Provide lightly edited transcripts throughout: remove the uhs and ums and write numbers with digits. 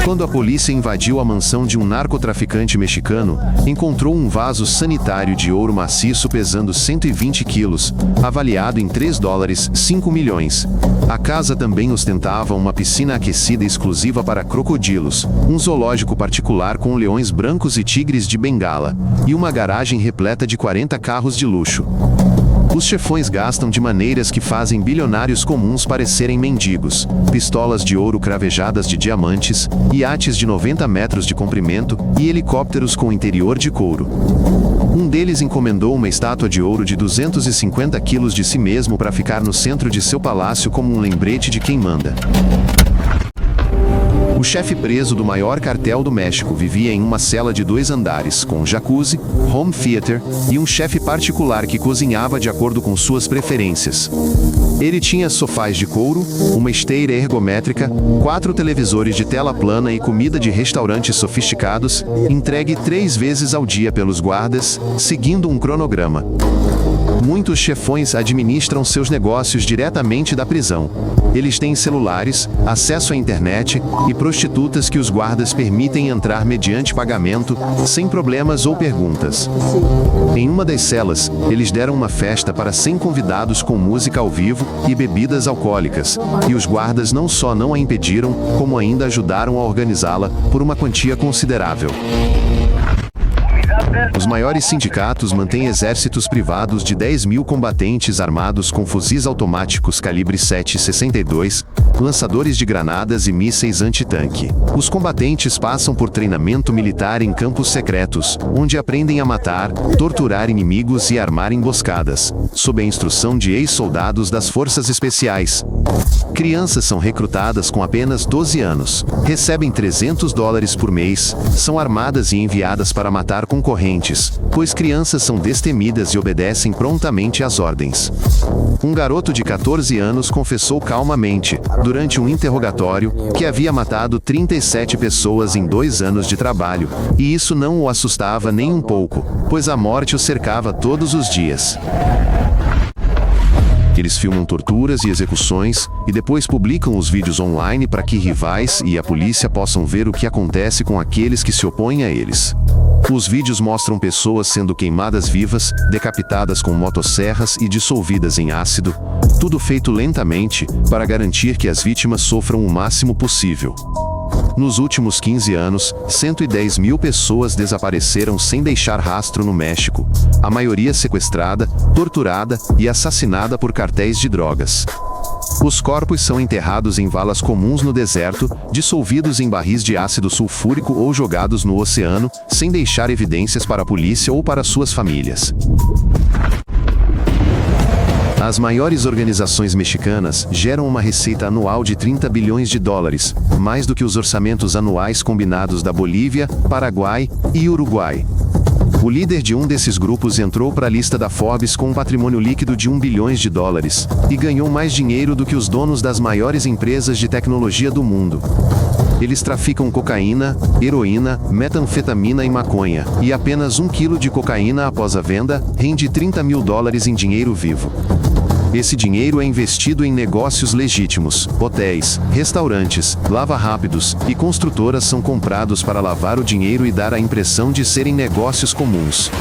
Quando a polícia invadiu a mansão de um narcotraficante mexicano, encontrou um vaso sanitário de ouro maciço pesando 120 quilos, avaliado em $3, 5 milhões. A casa também ostentava uma piscina aquecida exclusiva para crocodilos, um zoológico particular com leões brancos e tigres de Bengala, e uma garagem repleta de 40 carros de luxo. Os chefões gastam de maneiras que fazem bilionários comuns parecerem mendigos. Pistolas de ouro cravejadas de diamantes, iates de 90 metros de comprimento e helicópteros com interior de couro. Um deles encomendou uma estátua de ouro de 250 quilos de si mesmo para ficar no centro de seu palácio como um lembrete de quem manda. O chefe preso do maior cartel do México vivia em uma cela de 2 andares, com jacuzzi, home theater e um chefe particular que cozinhava de acordo com suas preferências. Ele tinha sofás de couro, uma esteira ergométrica, 4 televisores de tela plana e comida de restaurantes sofisticados, entregue 3 vezes ao dia pelos guardas, seguindo um cronograma. Muitos chefões administram seus negócios diretamente da prisão. Eles têm celulares, acesso à internet e prostitutas que os guardas permitem entrar mediante pagamento, sem problemas ou perguntas. Em uma das celas, eles deram uma festa para 100 convidados com música ao vivo e bebidas alcoólicas, e os guardas não só não a impediram, como ainda ajudaram a organizá-la por uma quantia considerável. Os maiores sindicatos mantêm exércitos privados de 10 mil combatentes armados com fuzis automáticos calibre 7,62, lançadores de granadas e mísseis antitanque. Os combatentes passam por treinamento militar em campos secretos, onde aprendem a matar, torturar inimigos e armar emboscadas, sob a instrução de ex-soldados das forças especiais. Crianças são recrutadas com apenas 12 anos, recebem $300 por mês, são armadas e enviadas para matar concorrentes, pois crianças são destemidas e obedecem prontamente às ordens. Um garoto de 14 anos confessou calmamente, durante um interrogatório, que havia matado 37 pessoas em 2 anos de trabalho, e isso não o assustava nem um pouco, pois a morte o cercava todos os dias. Eles filmam torturas e execuções, e depois publicam os vídeos online para que rivais e a polícia possam ver o que acontece com aqueles que se opõem a eles. Os vídeos mostram pessoas sendo queimadas vivas, decapitadas com motosserras e dissolvidas em ácido, tudo feito lentamente, para garantir que as vítimas sofram o máximo possível. Nos últimos 15 anos, 110 mil pessoas desapareceram sem deixar rastro no México, a maioria sequestrada, torturada e assassinada por cartéis de drogas. Os corpos são enterrados em valas comuns no deserto, dissolvidos em barris de ácido sulfúrico ou jogados no oceano, sem deixar evidências para a polícia ou para suas famílias. As maiores organizações mexicanas geram uma receita anual de $30 bilhões, mais do que os orçamentos anuais combinados da Bolívia, Paraguai e Uruguai. O líder de um desses grupos entrou para a lista da Forbes com um patrimônio líquido de $1 bilhão e ganhou mais dinheiro do que os donos das maiores empresas de tecnologia do mundo. Eles traficam cocaína, heroína, metanfetamina e maconha, e apenas 1 quilo de cocaína após a venda rende $30 mil em dinheiro vivo. Esse dinheiro é investido em negócios legítimos. Hotéis, restaurantes, lava-rápidos e construtoras são comprados para lavar o dinheiro e dar a impressão de serem negócios comuns.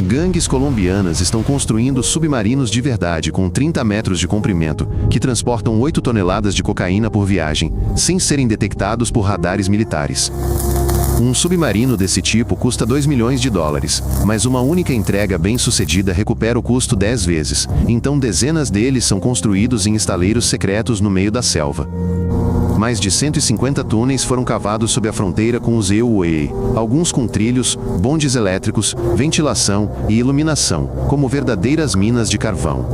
Gangues colombianas estão construindo submarinos de verdade com 30 metros de comprimento, que transportam 8 toneladas de cocaína por viagem, sem serem detectados por radares militares. Um submarino desse tipo custa $2 milhões, mas uma única entrega bem-sucedida recupera o custo 10 vezes, então dezenas deles são construídos em estaleiros secretos no meio da selva. Mais de 150 túneis foram cavados sob a fronteira com os EUA, alguns com trilhos, bondes elétricos, ventilação e iluminação, como verdadeiras minas de carvão.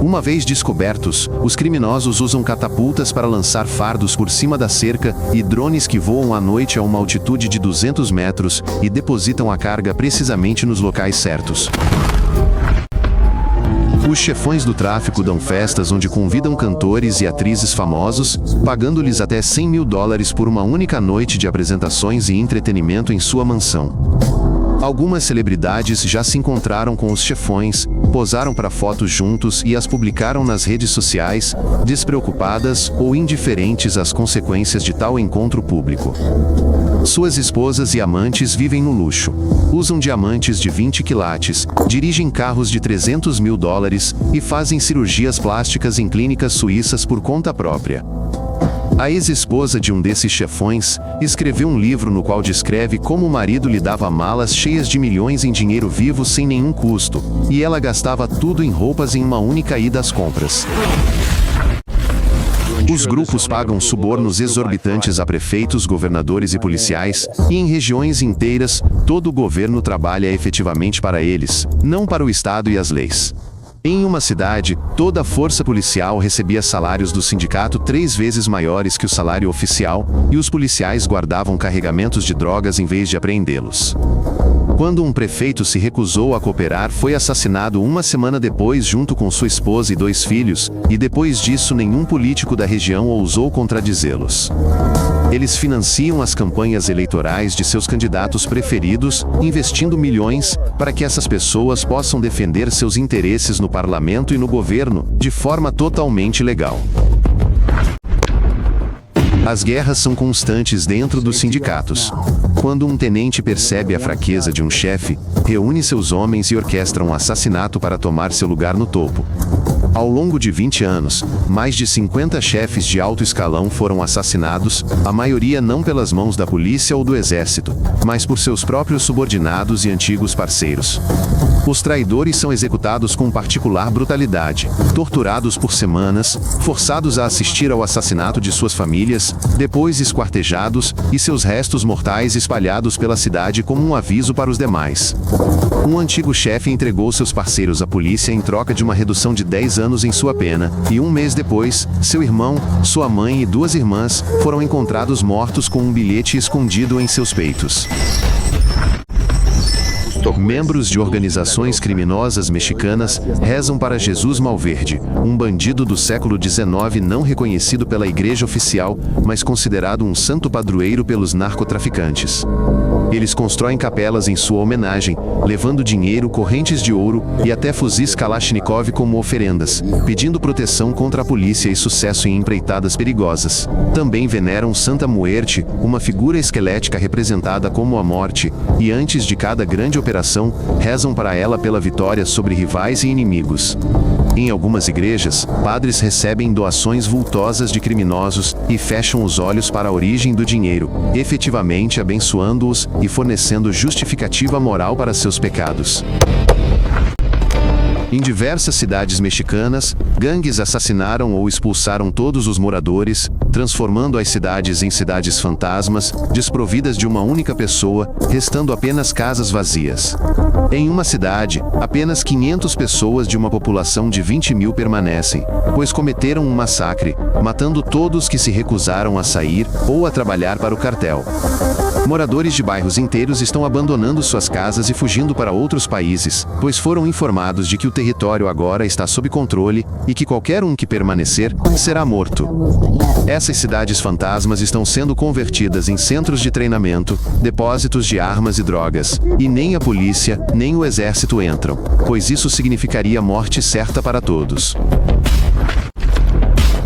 Uma vez descobertos, os criminosos usam catapultas para lançar fardos por cima da cerca e drones que voam à noite a uma altitude de 200 metros e depositam a carga precisamente nos locais certos. Os chefões do tráfico dão festas onde convidam cantores e atrizes famosos, pagando-lhes até $100 mil por uma única noite de apresentações e entretenimento em sua mansão. Algumas celebridades já se encontraram com os chefões, posaram para fotos juntos e as publicaram nas redes sociais, despreocupadas ou indiferentes às consequências de tal encontro público. Suas esposas e amantes vivem no luxo. Usam diamantes de 20 quilates, dirigem carros de $300 mil e fazem cirurgias plásticas em clínicas suíças por conta própria. A ex-esposa de um desses chefões escreveu um livro no qual descreve como o marido lhe dava malas cheias de milhões em dinheiro vivo sem nenhum custo, e ela gastava tudo em roupas em uma única ida às compras. Os grupos pagam subornos exorbitantes a prefeitos, governadores e policiais, e em regiões inteiras, todo o governo trabalha efetivamente para eles, não para o Estado e as leis. Em uma cidade, toda a força policial recebia salários do sindicato 3 vezes maiores que o salário oficial, e os policiais guardavam carregamentos de drogas em vez de apreendê-los. Quando um prefeito se recusou a cooperar, foi assassinado uma semana depois junto com sua esposa e 2 filhos, e depois disso nenhum político da região ousou contradizê-los. Eles financiam as campanhas eleitorais de seus candidatos preferidos, investindo milhões, para que essas pessoas possam defender seus interesses no parlamento e no governo, de forma totalmente legal. As guerras são constantes dentro dos sindicatos. Quando um tenente percebe a fraqueza de um chefe, reúne seus homens e orquestra um assassinato para tomar seu lugar no topo. Ao longo de 20 anos, mais de 50 chefes de alto escalão foram assassinados, a maioria não pelas mãos da polícia ou do exército, mas por seus próprios subordinados e antigos parceiros. Os traidores são executados com particular brutalidade, torturados por semanas, forçados a assistir ao assassinato de suas famílias, depois esquartejados, e seus restos mortais espalhados pela cidade como um aviso para os demais. Um antigo chefe entregou seus parceiros à polícia em troca de uma redução de 10 anos em sua pena, e um mês depois, seu irmão, sua mãe e 2 irmãs foram encontrados mortos com um bilhete escondido em seus peitos. Membros de organizações criminosas mexicanas rezam para Jesus Malverde, um bandido do século XIX não reconhecido pela igreja oficial, mas considerado um santo padroeiro pelos narcotraficantes. Eles constroem capelas em sua homenagem, levando dinheiro, correntes de ouro e até fuzis Kalashnikov como oferendas, pedindo proteção contra a polícia e sucesso em empreitadas perigosas. Também veneram Santa Muerte, uma figura esquelética representada como a morte, e antes de cada grande operação, rezam para ela pela vitória sobre rivais e inimigos. Em algumas igrejas, padres recebem doações vultosas de criminosos e fecham os olhos para a origem do dinheiro, efetivamente abençoando-os e fornecendo justificativa moral para seus pecados. Em diversas cidades mexicanas, gangues assassinaram ou expulsaram todos os moradores, transformando as cidades em cidades fantasmas, desprovidas de uma única pessoa, restando apenas casas vazias. Em uma cidade, apenas 500 pessoas de uma população de 20 mil permanecem, pois cometeram um massacre, matando todos que se recusaram a sair ou a trabalhar para o cartel. Moradores de bairros inteiros estão abandonando suas casas e fugindo para outros países, pois foram informados de que o território agora está sob controle e que qualquer um que permanecer será morto. Essas cidades fantasmas estão sendo convertidas em centros de treinamento, depósitos de armas e drogas, e nem a polícia, nem o exército entram, pois isso significaria morte certa para todos.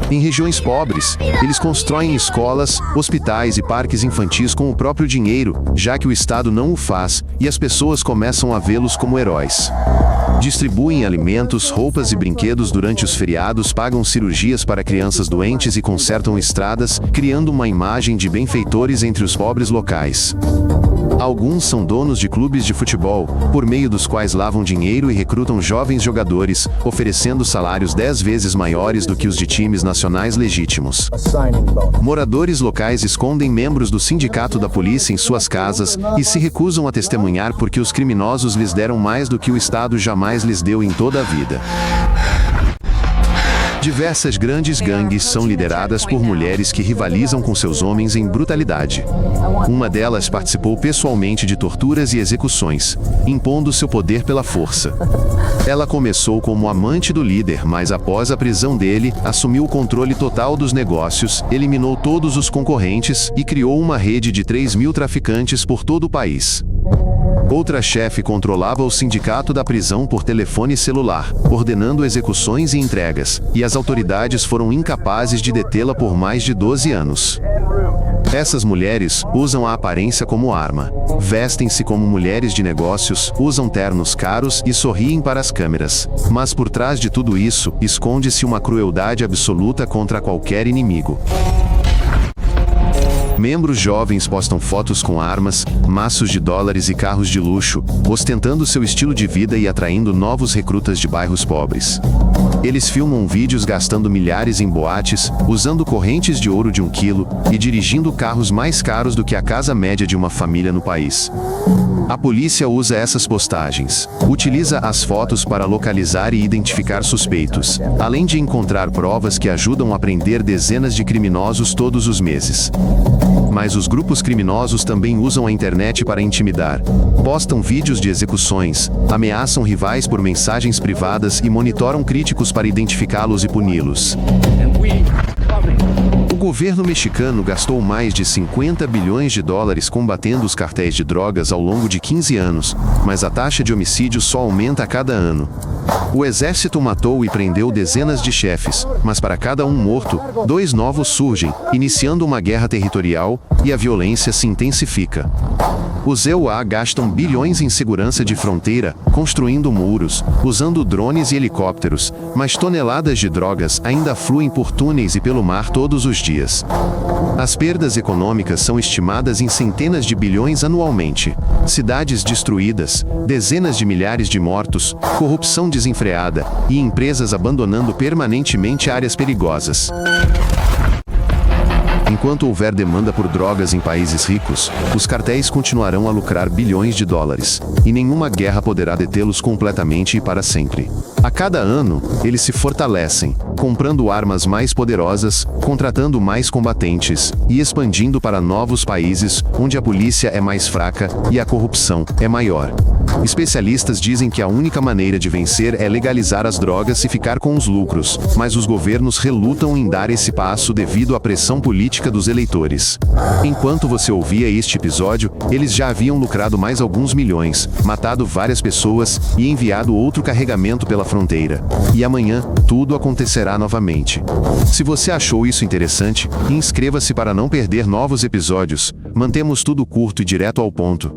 Em regiões pobres, eles constroem escolas, hospitais e parques infantis com o próprio dinheiro, já que o Estado não o faz, e as pessoas começam a vê-los como heróis. Distribuem alimentos, roupas e brinquedos durante os feriados, pagam cirurgias para crianças doentes e consertam estradas, criando uma imagem de benfeitores entre os pobres locais. Alguns são donos de clubes de futebol, por meio dos quais lavam dinheiro e recrutam jovens jogadores, oferecendo salários 10 vezes maiores do que os de times nacionais legítimos. Moradores locais escondem membros do sindicato da polícia em suas casas e se recusam a testemunhar porque os criminosos lhes deram mais do que o Estado jamais lhes deu em toda a vida. Diversas grandes gangues são lideradas por mulheres que rivalizam com seus homens em brutalidade. Uma delas participou pessoalmente de torturas e execuções, impondo seu poder pela força. Ela começou como amante do líder, mas após a prisão dele, assumiu o controle total dos negócios, eliminou todos os concorrentes e criou uma rede de 3.000 traficantes por todo o país. Outra chefe controlava o sindicato da prisão por telefone celular, ordenando execuções e entregas, e as autoridades foram incapazes de detê-la por mais de 12 anos. Essas mulheres usam a aparência como arma. Vestem-se como mulheres de negócios, usam ternos caros e sorriem para as câmeras. Mas por trás de tudo isso, esconde-se uma crueldade absoluta contra qualquer inimigo. Membros jovens postam fotos com armas, maços de dólares e carros de luxo, ostentando seu estilo de vida e atraindo novos recrutas de bairros pobres. Eles filmam vídeos gastando milhares em boates, usando correntes de ouro de 1 quilo e dirigindo carros mais caros do que a casa média de uma família no país. A polícia usa essas postagens. Utiliza as fotos para localizar e identificar suspeitos, além de encontrar provas que ajudam a prender dezenas de criminosos todos os meses. Mas os grupos criminosos também usam a internet para intimidar. Postam vídeos de execuções, ameaçam rivais por mensagens privadas e monitoram críticos para identificá-los e puni-los. O governo mexicano gastou mais de 50 bilhões de dólares combatendo os cartéis de drogas ao longo de 15 anos, mas a taxa de homicídios só aumenta a cada ano. O exército matou e prendeu dezenas de chefes, mas para cada um morto, 2 novos surgem, iniciando uma guerra territorial, e a violência se intensifica. Os EUA gastam bilhões em segurança de fronteira, construindo muros, usando drones e helicópteros, mas toneladas de drogas ainda fluem por túneis e pelo mar todos os dias. As perdas econômicas são estimadas em centenas de bilhões anualmente. Cidades destruídas, dezenas de milhares de mortos, corrupção desenfreada e empresas abandonando permanentemente áreas perigosas. Enquanto houver demanda por drogas em países ricos, os cartéis continuarão a lucrar bilhões de dólares, e nenhuma guerra poderá detê-los completamente e para sempre. A cada ano, eles se fortalecem, comprando armas mais poderosas, contratando mais combatentes e expandindo para novos países onde a polícia é mais fraca e a corrupção é maior. Especialistas dizem que a única maneira de vencer é legalizar as drogas e ficar com os lucros, mas os governos relutam em dar esse passo devido à pressão política dos eleitores. Enquanto você ouvia este episódio, eles já haviam lucrado mais alguns milhões, matado várias pessoas e enviado outro carregamento pela fronteira. E amanhã, tudo acontecerá novamente. Se você achou isso interessante, inscreva-se para não perder novos episódios. Mantemos tudo curto e direto ao ponto.